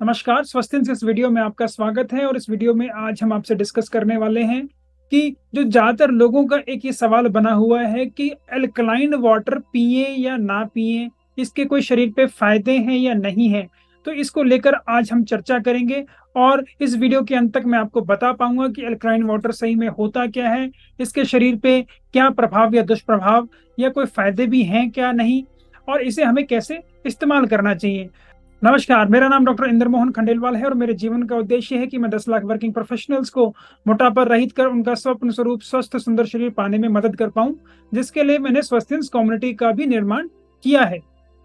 नमस्कार, स्वस्तिन से इस वीडियो में आपका स्वागत है। और इस वीडियो में आज हम आपसे डिस्कस करने वाले हैं कि जो ज़्यादातर लोगों का एक ये सवाल बना हुआ है कि अल्कलाइन वाटर पिएँ या ना पिएँ, इसके कोई शरीर पे फ़ायदे हैं या नहीं हैं? तो इसको लेकर आज हम चर्चा करेंगे और इस वीडियो के अंत तक मैं आपको बता पाऊँगा कि अल्कलाइन वाटर सही में होता क्या है? इसके शरीर पे क्या प्रभाव या दुष्प्रभाव या कोई फ़ायदे भी हैं क्या नहीं? और इसे हमें कैसे इस्तेमाल करना चाहिए? नमस्कार, मेरा नाम डॉक्टर इंद्र मोहन खंडेलवाल है और मेरे जीवन का उद्देश्य है कि मैं 10 लाख वर्किंग प्रोफेशनल्स को मोटापा रहित कर उनका स्वप्न स्वरूप स्वस्थ सुंदर शरीर पाने में मदद कर पाऊं, जिसके लिए मैंने स्वस्थिन्स कम्युनिटी का भी निर्माण किया है।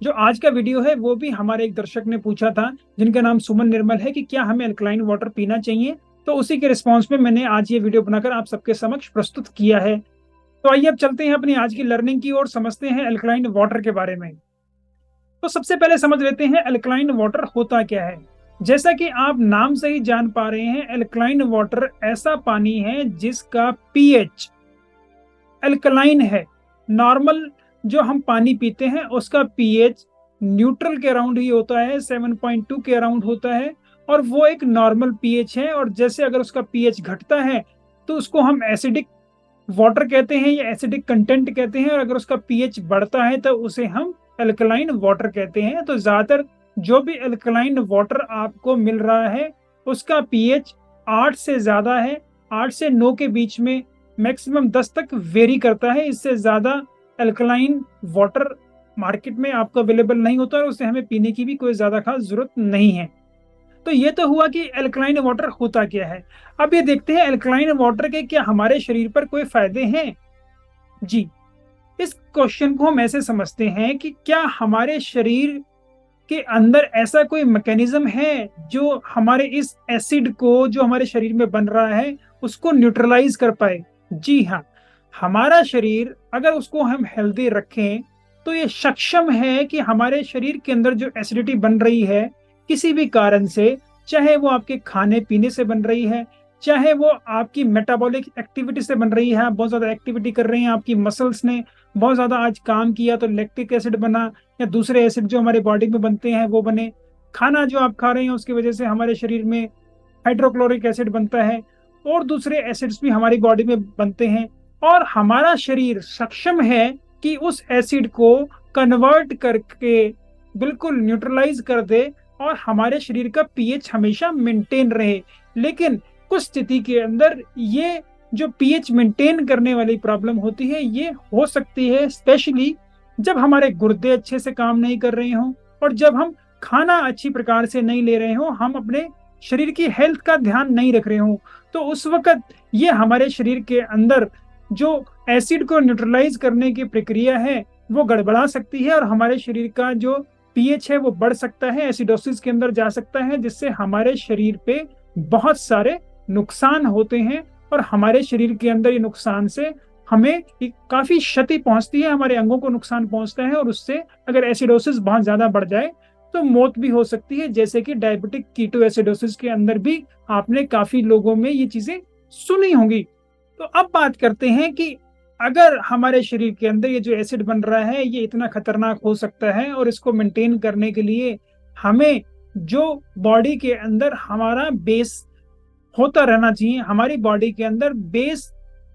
जो आज का वीडियो है वो भी हमारे एक दर्शक ने पूछा था, जिनका नाम सुमन निर्मल है, कि क्या हमें अल्कलाइन वाटर पीना चाहिए। तो उसी के रिस्पॉन्स में मैंने आज ये वीडियो बनाकर आप सबके समक्ष प्रस्तुत किया है। तो आइए अब चलते हैं अपनी आज की लर्निंग की ओर, समझते हैं अल्कलाइन वाटर के बारे में। तो सबसे पहले समझ लेते हैं अल्कलाइन वाटर होता क्या है। जैसा कि आप नाम से ही जान पा रहे हैं, अल्कलाइन वाटर ऐसा पानी है जिसका पीएच अल्कलाइन है। नॉर्मल जो हम पानी पीते हैं उसका पीएच न्यूट्रल के अराउंड ही होता है, 7.2 के अराउंड होता है, और वो एक नॉर्मल पीएच है। और जैसे अगर उसका पीएच घटता है तो उसको हम एसिडिक वाटर कहते हैं या एसिडिक कंटेंट कहते हैं, और अगर उसका पीएच बढ़ता है तो उसे हम अल्कलाइन वाटर कहते हैं। तो ज्यादातर जो भी अल्कलाइन वाटर आपको मिल रहा है उसका पीएच 8 से ज्यादा है, 8 से 9 के बीच में, मैक्सिमम 10 तक वेरी करता है। इससे ज्यादा अल्कलाइन वाटर मार्केट में आपको अवेलेबल नहीं होता और उसे हमें पीने की भी कोई ज्यादा खास जरूरत नहीं है। तो ये तो हुआ कि अल्कलाइन वाटर होता क्या है। अब ये देखते हैं अल्कलाइन वाटर के क्या हमारे शरीर पर कोई फायदे हैं। जी, इस क्वेश्चन को हम ऐसे समझते हैं कि क्या हमारे शरीर के अंदर ऐसा कोई मैकेनिज्म है जो हमारे इस एसिड को, जो हमारे शरीर में बन रहा है, उसको न्यूट्रलाइज कर पाए। जी हाँ, हमारा शरीर अगर उसको हम हेल्दी रखें तो ये सक्षम है कि हमारे शरीर के अंदर जो एसिडिटी बन रही है किसी भी कारण से, चाहे वो आपके खाने पीने से बन रही है, चाहे वो आपकी मेटाबॉलिक एक्टिविटी से बन रही है, आप बहुत ज्यादा एक्टिविटी कर रहे हैं, आपकी मसल्स ने बहुत ज्यादा आज काम किया तो लैक्टिक एसिड बना, या दूसरे एसिड जो हमारे बॉडी में बनते हैं वो बने, खाना जो आप खा रहे हैं उसकी वजह से हमारे शरीर में हाइड्रोक्लोरिक एसिड बनता है, और दूसरे एसिड्स भी हमारी बॉडी में बनते हैं, और हमारा शरीर सक्षम है कि उस एसिड को कन्वर्ट करके बिल्कुल न्यूट्रलाइज कर दे और हमारे शरीर का पीएच हमेशा मेंटेन रहे। लेकिन कुछ स्थिति के अंदर ये जो पीएच मेंटेन करने वाली प्रॉब्लम होती है ये हो सकती है, स्पेशली जब हमारे गुर्दे अच्छे से काम नहीं कर रहे हों और जब हम खाना अच्छी प्रकार से नहीं ले रहे हों, हम अपने शरीर की हेल्थ का ध्यान नहीं रख रहे हों। तो उस वक्त ये हमारे शरीर के अंदर जो एसिड को न्यूट्रलाइज करने की प्रक्रिया है वो गड़बड़ा सकती है और हमारे शरीर का जो पीएच है वो बढ़ सकता है, एसिडोसिस के अंदर जा सकता है, जिससे हमारे शरीर पे बहुत सारे नुकसान होते हैं। और हमारे शरीर के अंदर ये नुकसान से हमें काफी क्षति पहुंचती है, हमारे अंगों को नुकसान पहुंचता है, और उससे अगर एसिडोसिस बहुत ज्यादा बढ़ जाए तो मौत भी हो सकती है। जैसे कि डायबिटिक कीटो एसिडोसिस के अंदर भी आपने काफी लोगों में ये चीजें सुनी होंगी। तो अब बात करते हैं कि अगर हमारे शरीर के अंदर ये जो एसिड बन रहा है ये इतना खतरनाक हो सकता है, और इसको मेंटेन करने के लिए हमें जो बॉडी के अंदर हमारा बेस होता रहना चाहिए, हमारी बॉडी के अंदर बेस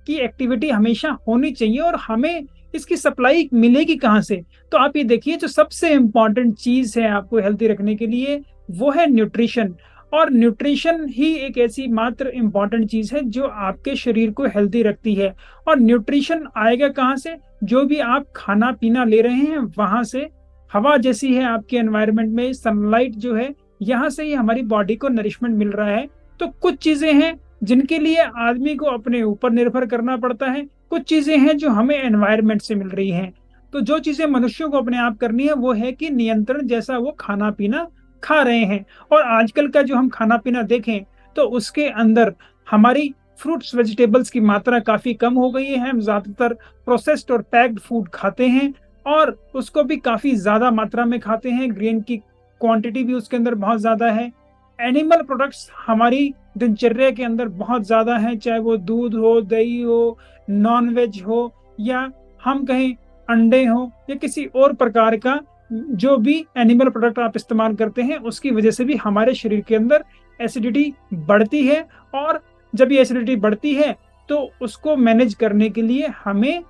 की एक्टिविटी हमेशा होनी चाहिए, और हमें इसकी सप्लाई मिलेगी कहाँ से। तो आप ये देखिए, जो सबसे इम्पॉर्टेंट चीज है आपको हेल्थी रखने के लिए वो है न्यूट्रिशन। और न्यूट्रिशन ही एक ऐसी मात्र इम्पॉर्टेंट चीज है जो आपके शरीर को हेल्दी रखती है। और न्यूट्रिशन आएगा कहाँ से? जो भी आप खाना पीना ले रहे हैं वहां से। हवा जैसी है आपके एनवायरनमेंट में, सनलाइट जो है, यहाँ से ही हमारी बॉडी को नरिशमेंट मिल रहा है। तो कुछ चीजें हैं जिनके लिए आदमी को अपने ऊपर निर्भर करना पड़ता है, कुछ चीजें हैं जो हमें एनवायरनमेंट से मिल रही हैं। तो जो चीजें मनुष्यों को अपने आप करनी है वो है कि नियंत्रण, जैसा वो खाना पीना खा रहे हैं। और आजकल का जो हम खाना पीना देखें तो उसके अंदर हमारी फ्रूट्स वेजिटेबल्स की मात्रा काफी कम हो गई है। हम ज्यादातर प्रोसेस्ड और पैक्ड फूड खाते हैं, और उसको भी काफी ज्यादा मात्रा में खाते हैं। ग्रेन की क्वांटिटी भी उसके अंदर बहुत ज्यादा है। एनिमल प्रोडक्ट्स हमारी दिनचर्या के अंदर बहुत ज्यादा है, चाहे वो दूध हो, दही हो, नॉन वेज हो, या हम कहें अंडे हो, या किसी और प्रकार का जो भी एनिमल प्रोडक्ट आप इस्तेमाल करते हैं उसकी वजह से भी हमारे शरीर के अंदर एसिडिटी बढ़ती है। और जब ये एसिडिटी बढ़ती है तो उसको मैनेज करने के लिए हमें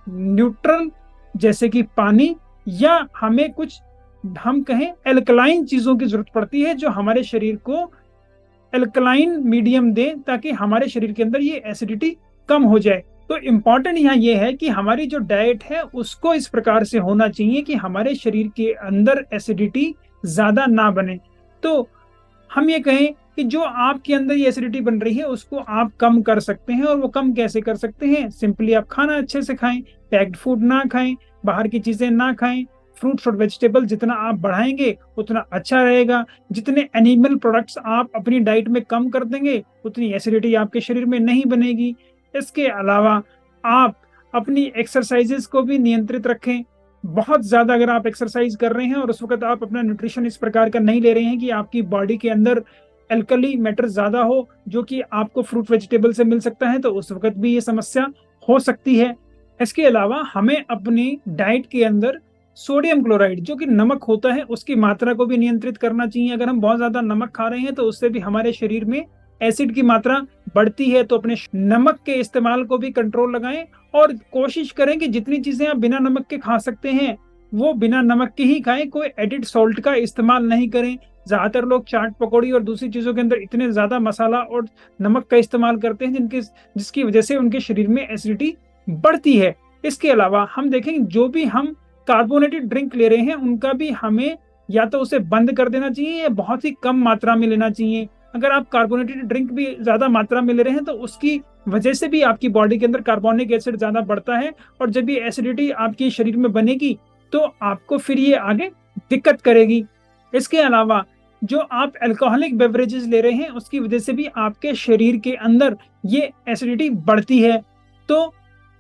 न्यूट्रल जैसे कि पानी या हमें कुछ हम कहें एल्कलाइन चीजों की जरूरत पड़ती है जो हमारे शरीर को एल्कलाइन मीडियम दें ताकि हमारे शरीर के अंदर ये एसिडिटी कम हो जाए। तो इम्पॉर्टेंट यहाँ ये है कि हमारी जो डाइट है उसको इस प्रकार से होना चाहिए कि हमारे शरीर के अंदर एसिडिटी ज्यादा ना बने। तो हम ये कहें कि जो आपके अंदर ये एसिडिटी बन रही है उसको आप कम कर सकते हैं। और वो कम कैसे कर सकते हैं? सिंपली आप खाना अच्छे से खाएं, पैक्ड फूड ना खाएं, बाहर की चीजें ना खाएं, फ्रूट्स और वेजिटेबल जितना आप बढ़ाएंगे उतना अच्छा रहेगा। जितने एनिमल प्रोडक्ट्स आप अपनी डाइट में कम कर देंगे उतनी एसिडिटी आपके शरीर में नहीं बनेगी। इसके अलावा आप अपनी एक्सरसाइजेस को भी नियंत्रित रखें। बहुत ज्यादा अगर आप एक्सरसाइज कर रहे हैं और उस वक्त आप अपना न्यूट्रिशन इस प्रकार का नहीं ले रहे हैं कि आपकी बॉडी के अंदर एल्कली मैटर ज्यादा हो जो कि आपको फ्रूट वेजिटेबल से मिल सकता है, तो उस वक्त भी ये समस्या हो सकती है। इसके अलावा हमें अपनी डाइट के अंदर सोडियम क्लोराइड जो कि नमक होता है उसकी मात्रा को भी नियंत्रित करना चाहिए। अगर हम बहुत ज्यादा नमक खा रहे हैं तो उससे भी हमारे शरीर में एसिड की मात्रा बढ़ती है। तो अपने नमक के इस्तेमाल को भी कंट्रोल लगाएं और कोशिश करें कि जितनी चीजें आप बिना नमक के खा सकते हैं वो बिना नमक के ही खाएं, कोई एडिड सॉल्ट का इस्तेमाल नहीं करें। ज्यादातर लोग चाट पकौड़ी और दूसरी चीजों के अंदर इतने ज्यादा मसाला और नमक का इस्तेमाल करते हैं जिसकी वजह से उनके शरीर में एसिडिटी बढ़ती है। इसके अलावा हम देखेंगे जो भी हम कार्बोनेटेड ड्रिंक ले रहे हैं उनका भी हमें या तो उसे बंद कर देना चाहिए या बहुत ही कम मात्रा में लेना चाहिए। अगर आप कार्बोनेटेड ड्रिंक भी ज्यादा मात्रा में ले रहे हैं तो उसकी वजह से भी आपकी बॉडी के अंदर कार्बोनिक एसिड ज्यादा बढ़ता है और जब ये एसिडिटी आपके शरीर में बनेगी तो आपको फिर ये आगे दिक्कत करेगी। इसके अलावा जो आप अल्कोहलिक बेवरेजेस ले रहे हैं उसकी वजह से भी आपके शरीर के अंदर ये एसिडिटी बढ़ती है। तो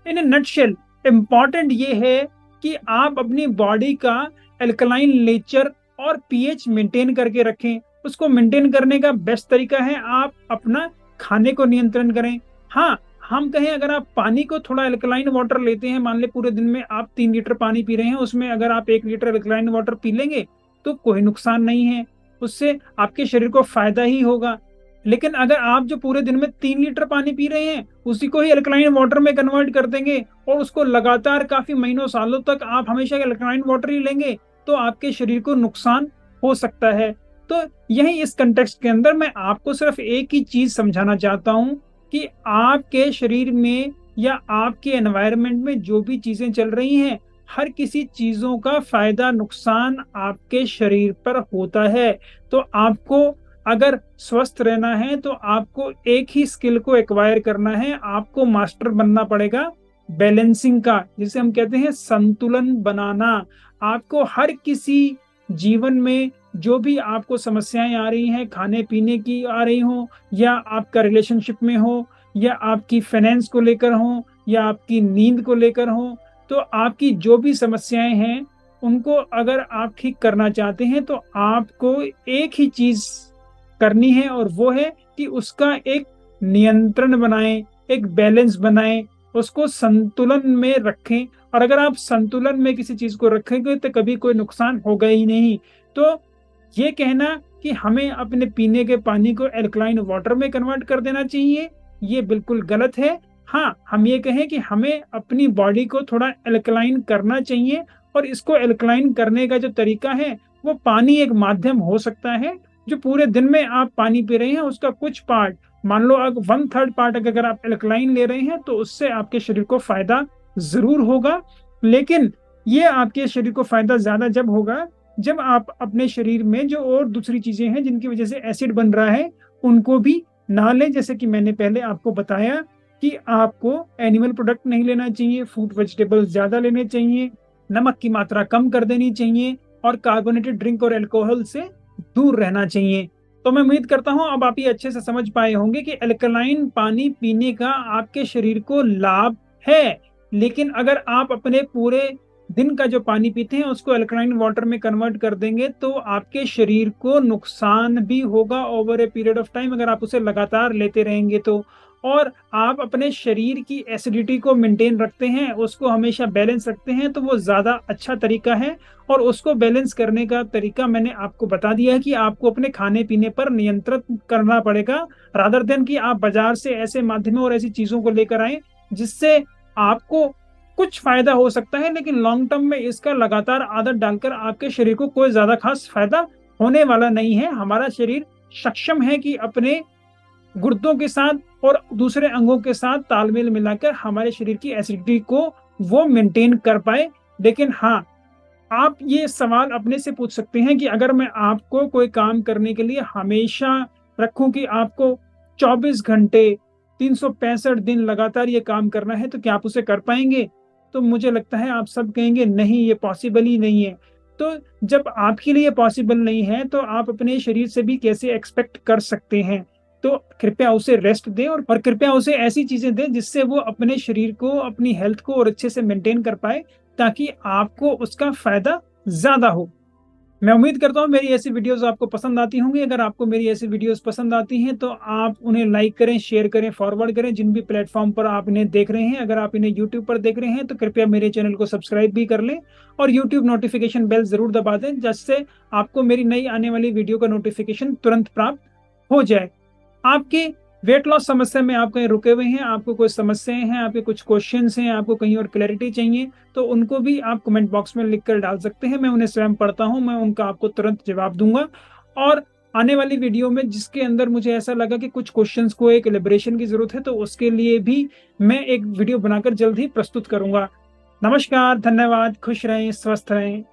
इन नटशेल इम्पॉर्टेंट ये है कि आप अपनी बॉडी का अल्कलाइन नेचर और पीएच मेंटेन करके रखें। उसको मेंटेन करने का बेस्ट तरीका है आप अपना खाने को नियंत्रण करें। हाँ, हम कहें अगर आप पानी को थोड़ा अल्कलाइन वाटर लेते हैं, मान ले पूरे दिन में आप 3 लीटर पानी पी रहे हैं, उसमें अगर आप 1 लीटर अल्कलाइन वाटर पी लेंगे तो कोई नुकसान नहीं है, उससे आपके शरीर को फायदा ही होगा। लेकिन अगर आप जो पूरे दिन में 3 लीटर पानी पी रहे हैं उसी को ही अल्कलाइन वाटर में कन्वर्ट कर देंगे और उसको लगातार काफी महीनों सालों तक आप हमेशा अल्कलाइन वाटर ही लेंगे तो आपके शरीर को नुकसान हो सकता है। तो यही इस कंटेक्स्ट के अंदर मैं आपको सिर्फ एक ही चीज समझाना चाहता हूं कि आपके शरीर में या आपके एनवायरनमेंट में जो भी चीजें चल रही हैं हर किसी चीजों का फायदा नुकसान आपके शरीर पर होता है। तो आपको अगर स्वस्थ रहना है तो आपको एक ही स्किल को एक्वायर करना है, आपको मास्टर बनना पड़ेगा बैलेंसिंग का, जिसे हम कहते हैं संतुलन बनाना। आपको हर किसी जीवन में जो भी आपको समस्याएं आ रही हैं, खाने पीने की आ रही हो या आपका रिलेशनशिप में हो या आपकी फाइनेंस को लेकर हो या आपकी नींद को लेकर हो, तो आपकी जो भी समस्याएं हैं उनको अगर आप ठीक करना चाहते हैं तो आपको एक ही चीज करनी है और वो है कि उसका एक नियंत्रण बनाएं, एक बैलेंस बनाएं, उसको संतुलन में रखें। और अगर आप संतुलन में किसी चीज को रखेंगे तो कभी कोई नुकसान होगा ही नहीं। तो ये कहना कि हमें अपने पीने के पानी को एल्कलाइन वाटर में कन्वर्ट कर देना चाहिए, ये बिल्कुल गलत है। हाँ, हम ये कहें कि हमें अपनी बॉडी को थोड़ा एल्कलाइन करना चाहिए और इसको एल्कलाइन करने का जो तरीका है वो पानी एक माध्यम हो सकता है। जो पूरे दिन में आप पानी पी रहे हैं उसका कुछ पार्ट, मान लो अगर 1/3 पार्ट अगर आप एल्कलाइन ले रहे हैं तो उससे आपके शरीर को फायदा जरूर होगा। लेकिन ये आपके शरीर को फायदा ज्यादा जब होगा जब आप अपने शरीर में जो और दूसरी चीजें हैं जिनकी वजह से एसिड बन रहा है उनको भी ना लें। जैसे कि मैंने पहले आपको बताया कि आपको एनिमल प्रोडक्ट नहीं लेना चाहिए, फ्रूट वेजिटेबल्स ज्यादा लेने चाहिए, नमक की मात्रा कम कर देनी चाहिए और कार्बोनेटेड ड्रिंक और अल्कोहल से दूर रहना चाहिए। तो मैं उम्मीद करता हूं अब आप ये अच्छे से समझ पाए होंगे कि अल्कलाइन पानी पीने का आपके शरीर को लाभ है। लेकिन अगर आप अपने पूरे दिन का जो पानी पीते हैं उसको अल्कलाइन वाटर में कन्वर्ट कर देंगे तो आपके शरीर को नुकसान भी होगा over a period of time, अगर आप उसे लगातार लेते रहेंगे तो। और आप अपने शरीर की एसिडिटी को मेंटेन रखते हैं, उसको हमेशा बैलेंस रखते हैं, तो वो ज़्यादा अच्छा तरीका है। और उसको बैलेंस करने का तरीका मैंने आपको बता दिया है कि आपको अपने खाने-पीने पर नियंत्रित करना पड़ेगा, रादर देन कि आप बाज़ार से ऐसे माध्यमों और ऐसी चीज़ों को लेकर आएँ, जिससे आपको कुछ फ़ायदा हो सकता है, लेकिन लॉन्ग टर्म में इसका लगातार आदत डालकर आपके शरीर को कोई ज़्यादा ख़ास फ़ायदा होने वाला नहीं है। हमारा शरीर सक्षम है कि अपने गुर्दों के साथ और दूसरे अंगों के साथ तालमेल मिलाकर हमारे शरीर की एसिडिटी को वो मेंटेन कर पाए। लेकिन हाँ, आप ये सवाल अपने से पूछ सकते हैं कि अगर मैं आपको कोई काम करने के लिए हमेशा रखूं कि आपको 24 घंटे 365 दिन लगातार ये काम करना है, तो क्या आप उसे कर पाएंगे? तो मुझे लगता है आप सब कहेंगे नहीं, ये पॉसिबल ही नहीं है। तो जब आपके लिए पॉसिबल नहीं है, तो आप अपने शरीर से भी कैसे एक्सपेक्ट कर सकते हैं? तो कृपया उसे रेस्ट दें, और कृपया उसे ऐसी चीजें दें जिससे वो अपने शरीर को, अपनी हेल्थ को और अच्छे से मेंटेन कर पाए, ताकि आपको उसका फ़ायदा ज़्यादा हो। मैं उम्मीद करता हूँ मेरी ऐसी वीडियोज़ आपको पसंद आती होंगी। अगर आपको मेरी ऐसी वीडियोज़ पसंद आती हैं, तो आप उन्हें लाइक करें, शेयर करें, फॉरवर्ड करें, जिन भी प्लेटफ़ॉर्म पर आप इन्हें देख रहे हैं। अगर आप इन्हें यूट्यूब पर देख रहे हैं, तो कृपया मेरे चैनल को सब्सक्राइब भी कर लें और यूट्यूब नोटिफ़िकेशन बेल ज़रूर दबा दें, जिससे आपको मेरी नई आने वाली वीडियो का नोटिफ़िकेशन तुरंत प्राप्त हो जाए। आपकी वेट लॉस समस्या में आप कहीं रुके हुए हैं, आपको कोई समस्याएँ हैं, आपके कुछ क्वेश्चन्स हैं, आपको कहीं और क्लैरिटी चाहिए, तो उनको भी आप कमेंट बॉक्स में लिख कर डाल सकते हैं। मैं उन्हें स्वयं पढ़ता हूँ, मैं उनका आपको तुरंत जवाब दूँगा। और आने वाली वीडियो में जिसके अंदर मुझे ऐसा लगा कि कुछ क्वेश्चन्स को एक एलिब्रेशन की ज़रूरत है, तो उसके लिए भी मैं एक वीडियो बनाकर जल्द ही प्रस्तुत करूँगा। नमस्कार, धन्यवाद, खुश रहें, स्वस्थ रहें।